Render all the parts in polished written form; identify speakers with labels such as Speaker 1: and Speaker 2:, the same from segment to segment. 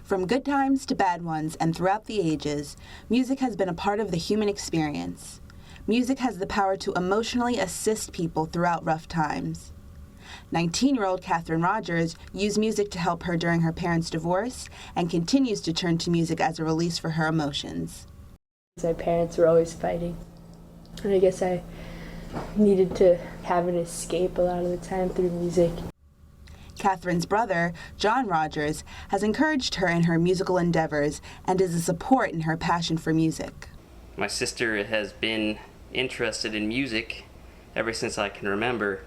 Speaker 1: From good times to bad ones and throughout the ages, music has been a part of the human experience. Music has the power to emotionally assist people throughout rough times. 19-year-old Catherine Rogers used music to help her during her parents' divorce and continues to turn to music as a release for her emotions.
Speaker 2: My parents were always fighting, and I guess I needed to have an escape a lot of the time through music.
Speaker 1: Catherine's brother, John Rogers, has encouraged her in her musical endeavors and is a support in her passion for music.
Speaker 3: My sister has been interested in music ever since I can remember.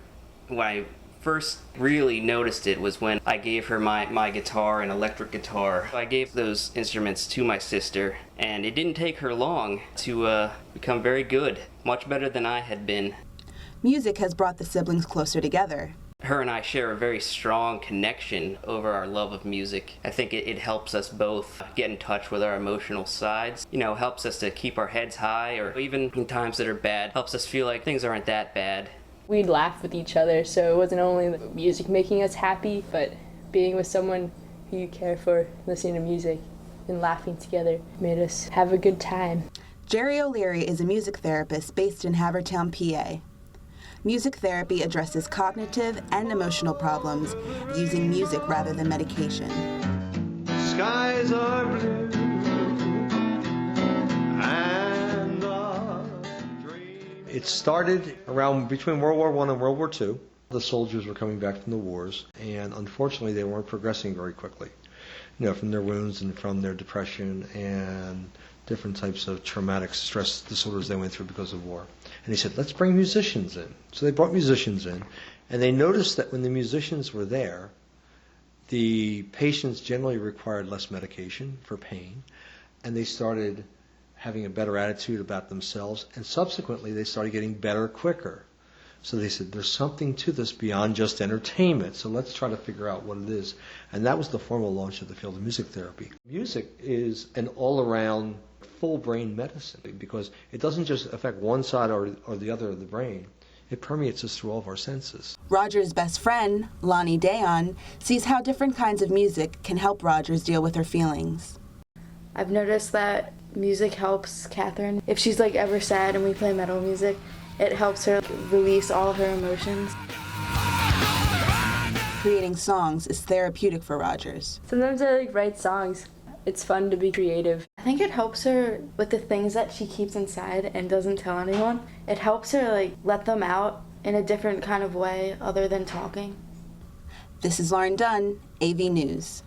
Speaker 3: When I first really noticed it was when I gave her my guitar, an electric guitar. I gave those instruments to my sister, and it didn't take her long to become very good, much better than I had been.
Speaker 1: Music has brought the siblings closer together.
Speaker 3: Her and I share a very strong connection over our love of music. I think it helps us both get in touch with our emotional sides. Helps us to keep our heads high, or even in times that are bad, helps us feel like things aren't that bad.
Speaker 2: We'd laugh with each other, so it wasn't only the music making us happy, but being with someone who you care for, listening to music and laughing together made us have a good time.
Speaker 1: Jerry O'Leary is a music therapist based in Havertown, PA. Music therapy addresses cognitive and emotional problems using music rather than medication.
Speaker 4: Skies are blue and it started around between World War I and World War II. The soldiers were coming back from the wars, and unfortunately they weren't progressing very quickly. From their wounds and from their depression and different types of traumatic stress disorders they went through because of war. And he said, let's bring musicians in. So they brought musicians in, and they noticed that when the musicians were there, the patients generally required less medication for pain, and they started having a better attitude about themselves, and subsequently they started getting better quicker. So they said, there's something to this beyond just entertainment, so let's try to figure out what it is. And that was the formal launch of the field of music therapy. Music is an all-around full brain medicine because it doesn't just affect one side or the other of the brain. It permeates us through all of our senses.
Speaker 1: Roger's best friend, Lonnie Dayon, sees how different kinds of music can help Rogers deal with her feelings.
Speaker 5: I've noticed that music helps Catherine. If she's ever sad and we play metal music, it helps her release all of her emotions.
Speaker 1: Creating songs is therapeutic for Rogers.
Speaker 2: Sometimes I write songs. It's fun to be creative.
Speaker 5: I think it helps her with the things that she keeps inside and doesn't tell anyone. It helps her let them out in a different kind of way other than talking.
Speaker 1: This is Lauren Dunn, AV News.